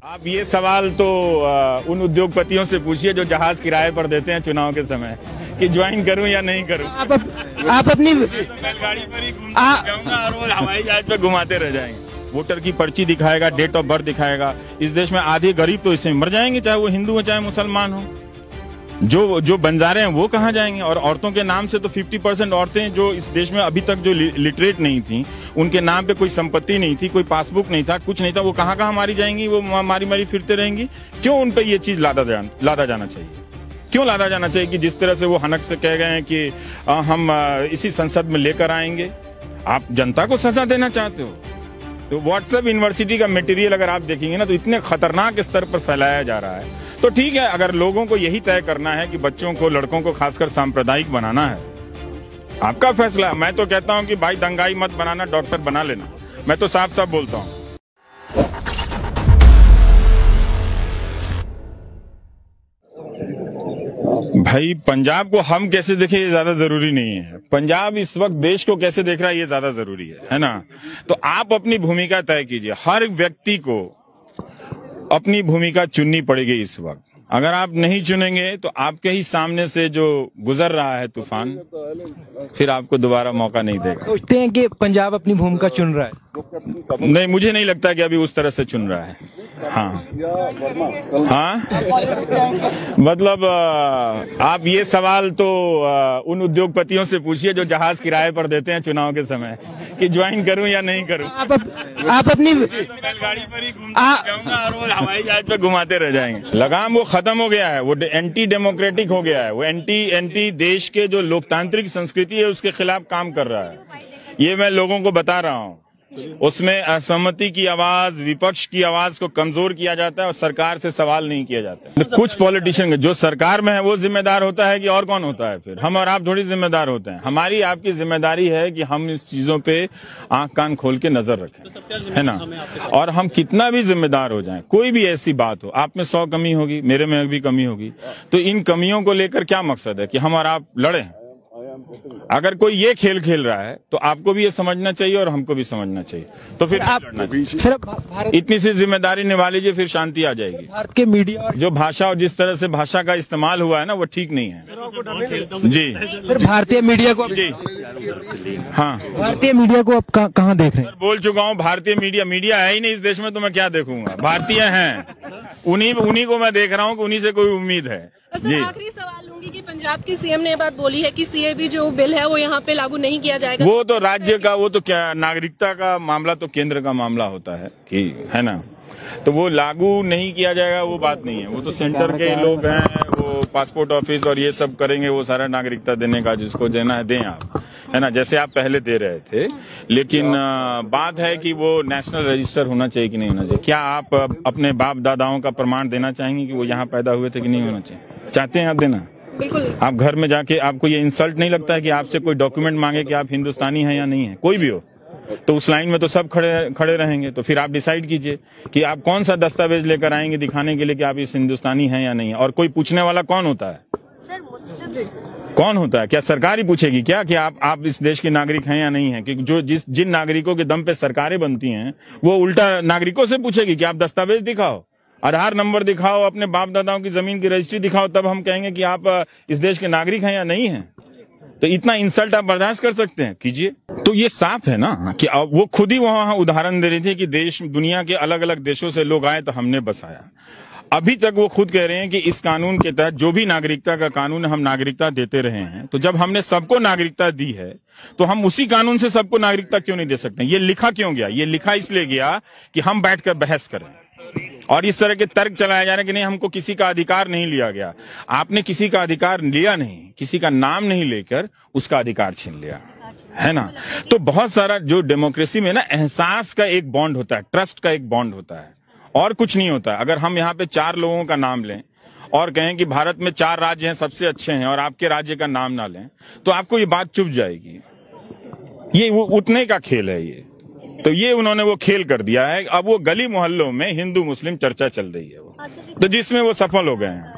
आप ये सवाल तो उन उद्योगपतियों से पूछिए जो जहाज किराए पर देते हैं चुनाव के समय कि ज्वाइन करूं या नहीं करूं। आप अपनी बैलगाड़ी पर ही घूमते जाऊंगा और वो हवाई जहाज पे घुमाते रह जाएंगे। वोटर की पर्ची दिखाएगा, डेट ऑफ बर्थ दिखाएगा। इस देश में आधे गरीब तो इसमें मर जाएंगे, चाहे वो हिंदू हो चाहे मुसलमान हो। जो बंजारे हैं वो कहाँ जाएंगे? और औरतों के नाम से तो 50% औरतें जो इस देश में अभी तक जो लिटरेट नहीं थी, उनके नाम पे कोई संपत्ति नहीं थी, कोई पासबुक नहीं था, कुछ नहीं था, वो कहाँ मारी जाएंगी? वो मारी फिरते रहेंगी। क्यों उन पे ये चीज लादा जाना चाहिए? क्यों लादा जाना चाहिए कि जिस तरह से वो हनक से कह गए हैं कि हम इसी संसद में लेकर आएंगे? आप जनता को सजा देना चाहते हो? तो व्हाट्सएप यूनिवर्सिटी का मटेरियल अगर आप देखेंगे ना, तो इतने खतरनाक स्तर पर फैलाया जा रहा है। तो ठीक है, अगर लोगों को यही तय करना है कि बच्चों को, लड़कों को खासकर सांप्रदायिक बनाना है, आपका फैसला। मैं तो कहता हूं कि भाई दंगाई मत बनाना, डॉक्टर बना लेना। मैं तो साफ साफ बोलता हूं। भाई पंजाब को हम कैसे देखें ये ज्यादा जरूरी नहीं है। पंजाब इस वक्त देश को कैसे देख रहा है ये ज्यादा जरूरी है ना? तो आप अपनी भूमिका तय कीजिए। हर व्यक्ति को अपनी भूमिका चुननी पड़ेगी इस वक्त। अगर आप नहीं चुनेंगे तो आपके ही सामने से जो गुजर रहा है तूफान, फिर आपको दोबारा मौका नहीं देगा। सोचते हैं कि पंजाब अपनी भूमिका चुन रहा है? नहीं, मुझे नहीं लगता कि अभी उस तरह से चुन रहा है। हाँ, मतलब आप ये सवाल तो उन उद्योगपतियों से पूछिए जो जहाज किराए पर देते हैं चुनाव के समय कि ज्वाइन करूं या नहीं करूं। आप अपनी बैलगाड़ी पर ही घूमते जाऊंगा और वो हवाई जहाज पे घुमाते रह जाएंगे। लगाम वो खत्म हो गया है, वो एंटी डेमोक्रेटिक हो गया है, वो एंटी देश के जो लोकतांत्रिक संस्कृति है उसके खिलाफ काम कर रहा है। ये मैं लोगों को बता रहा हूँ। उसमें असहमति की आवाज, विपक्ष की आवाज को कमजोर किया जाता है और सरकार से सवाल नहीं किया जाता। कुछ पॉलिटिशियन जो सरकार में है वो जिम्मेदार होता है कि और कौन होता है? फिर हम और आप थोड़ी जिम्मेदार होते हैं। हमारी आपकी जिम्मेदारी है कि हम इस चीजों पे आंख कान खोल के नजर रखें, है ना? और हम कितना भी जिम्मेदार हो जाएं, कोई भी ऐसी बात हो, आप में 100 कमी होगी, मेरे में भी कमी होगी, तो इन कमियों को लेकर क्या मकसद है कि हम और आप लड़े? अगर कोई ये खेल खेल रहा है तो आपको भी ये समझना चाहिए और हमको भी समझना चाहिए। तो फिर आप इतनी सी जिम्मेदारी निभा लीजिए, फिर शांति आ जाएगी। भारत के मीडिया जो भाषा और जिस तरह से भाषा का इस्तेमाल हुआ है ना, वो ठीक नहीं है जी। सर भारतीय मीडिया को जी हाँ, भारतीय मीडिया को आप कहाँ देख रहे हैं? बोल चुका हूँ, भारतीय मीडिया है ही नहीं इस देश में, तो मैं क्या देखूंगा? भारतीय हैं, उन्हीं को मैं देख रहा हूँ कि उन्हीं से कोई उम्मीद है। जी आखिरी सवाल लूंगी कि पंजाब की सीएम ने बात बोली है कि सीएबी जो बिल है वो यहाँ पे लागू नहीं किया जाएगा। वो तो राज्य का, वो तो क्या, नागरिकता का मामला तो केंद्र का मामला होता है कि, है ना? तो वो लागू नहीं किया जाएगा वो बात नहीं है। वो तो सेंटर के लोग हैं, वो पासपोर्ट ऑफिस और ये सब करेंगे, वो सारा नागरिकता देने का जिसको देना है दें आप, है ना? जैसे आप पहले दे रहे थे। लेकिन बात है कि वो नेशनल रजिस्टर होना चाहिए कि नहीं होना चाहिए। क्या आप अपने बाप दादाओं का प्रमाण देना चाहेंगे कि वो यहाँ पैदा हुए थे कि नहीं होना चाहिए? चाहते हैं आप देना? बिल्कुल। आप घर में जाके आपको ये इंसल्ट नहीं लगता है कि आपसे कोई डॉक्यूमेंट मांगे कि आप हिंदुस्तानी हैं या नहीं है? कोई भी हो तो उस लाइन में तो सब खड़े रहेंगे। तो फिर आप डिसाइड कीजिए कि आप कौन सा दस्तावेज लेकर आएंगे दिखाने के लिए कि आप इस हिंदुस्तानी हैं या नहीं है। और कोई पूछने वाला कौन होता है? सर मुस्लिम कौन होता है? क्या सरकार ही पूछेगी क्या कि आप इस देश के नागरिक हैं या नहीं है? क्योंकि जिन नागरिकों के दम पे सरकारें बनती हैं, वो उल्टा नागरिकों से पूछेगी कि आप दस्तावेज दिखाओ, आधार नंबर दिखाओ, अपने बाप दादाओं की जमीन की रजिस्ट्री दिखाओ, तब हम कहेंगे कि आप इस देश के नागरिक हैं या नहीं हैं। तो इतना इंसल्ट आप बर्दाश्त कर सकते हैं? कीजिए। तो ये साफ है ना कि वो खुद ही वहां उदाहरण दे रही थी कि देश, दुनिया के अलग अलग देशों से लोग आए तो हमने बसाया। अभी तक वो खुद कह रहे हैं कि इस कानून के तहत, जो भी नागरिकता का कानून है, हम नागरिकता देते रहे हैं। तो जब हमने सबको नागरिकता दी है तो हम उसी कानून से सबको नागरिकता क्यों नहीं दे सकते? ये लिखा क्यों गया? ये लिखा इसलिए गया कि हम बैठकर बहस करें और इस तरह के तर्क चलाया जा रहा है कि नहीं, हमको किसी का अधिकार नहीं लिया गया। आपने किसी का अधिकार लिया नहीं, किसी का नाम नहीं लेकर उसका अधिकार छीन लिया, है ना? तो बहुत सारा जो डेमोक्रेसी में ना, एहसास का एक बॉन्ड होता है, ट्रस्ट का एक बॉन्ड होता है, और कुछ नहीं होता। अगर हम यहाँ पे 4 लोगों का नाम लें और कहें कि भारत में 4 राज्य हैं सबसे अच्छे हैं, और आपके राज्य का नाम ना लें, तो आपको ये बात चुभ जाएगी। ये वो उतने का खेल है ये। तो ये उन्होंने वो खेल कर दिया है। अब वो गली मोहल्लों में हिंदू मुस्लिम चर्चा चल रही है, वो तो जिसमें वो सफल हो गए हैं।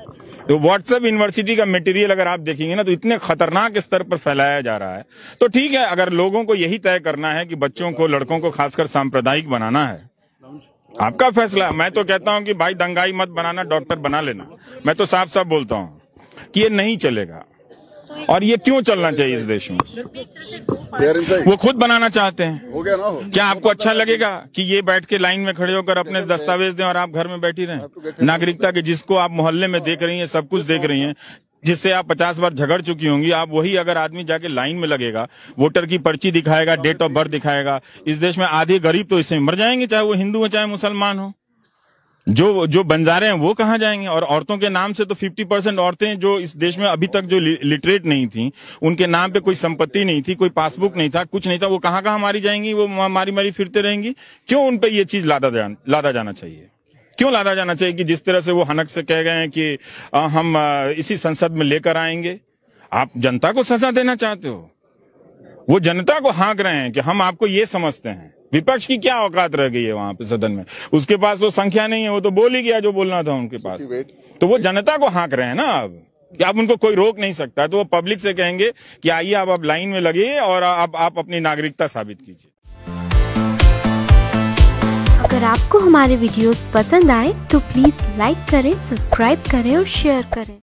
तो व्हाट्सएप यूनिवर्सिटी का मटेरियल अगर आप देखेंगे ना, तो इतने खतरनाक स्तर पर फैलाया जा रहा है। तो ठीक है, अगर लोगों को यही तय करना है कि बच्चों को, लड़कों को खासकर सांप्रदायिक बनाना है, आपका फैसला। मैं तो कहता हूं कि भाई दंगाई मत बनाना, डॉक्टर बना लेना। मैं तो साफ साफ बोलता हूं कि ये नहीं चलेगा। और ये क्यों चलना चाहिए इस देश में? वो खुद बनाना चाहते हैं। हो गया ना हो। क्या आपको अच्छा लगेगा कि ये बैठ के लाइन में खड़े होकर अपने दस्तावेज दें और आप घर में बैठी रहें? नागरिकता के जिसको आप मोहल्ले में देख रही हैं, सब कुछ देख रही हैं, जिससे आप 50 बार झगड़ चुकी होंगी, आप वही अगर आदमी जाके लाइन में लगेगा, वोटर की पर्ची दिखाएगा, डेट ऑफ बर्थ दिखाएगा, इस देश में आधे गरीब तो इससे मर जाएंगे, चाहे वो हिंदू हो चाहे मुसलमान हो। जो बंजारे हैं वो कहाँ जाएंगे? और औरतों के नाम से तो 50% औरतें जो इस देश में अभी तक जो लिटरेट नहीं थी, उनके नाम पे कोई संपत्ति नहीं थी, कोई पासबुक नहीं था, कुछ नहीं था, वो कहाँ मारी जाएंगी? वो मारी फिरते रहेंगी। क्यों उन पे ये चीज लादा जाना चाहिए? क्यों लादा जाना चाहिए कि जिस तरह से वो हनक से कह गए हैं कि हम इसी संसद में लेकर आएंगे? आप जनता को सजा देना चाहते हो? वो जनता को हाँक रहे हैं कि हम आपको ये समझते हैं। विपक्ष की क्या औकात रह गई है वहां पे सदन में? उसके पास तो संख्या नहीं है, वो तो बोल ही गया जो बोलना था उनके पास। तो वो जनता को हाँक रहे हैं ना अब, कि अब उनको कोई रोक नहीं सकता। तो वो पब्लिक से कहेंगे कि आइए आप लाइन में लगिए और अब आप अपनी नागरिकता साबित कीजिए। अगर आपको हमारे वीडियोस पसंद आए तो प्लीज लाइक करें, सब्सक्राइब करें और शेयर करें।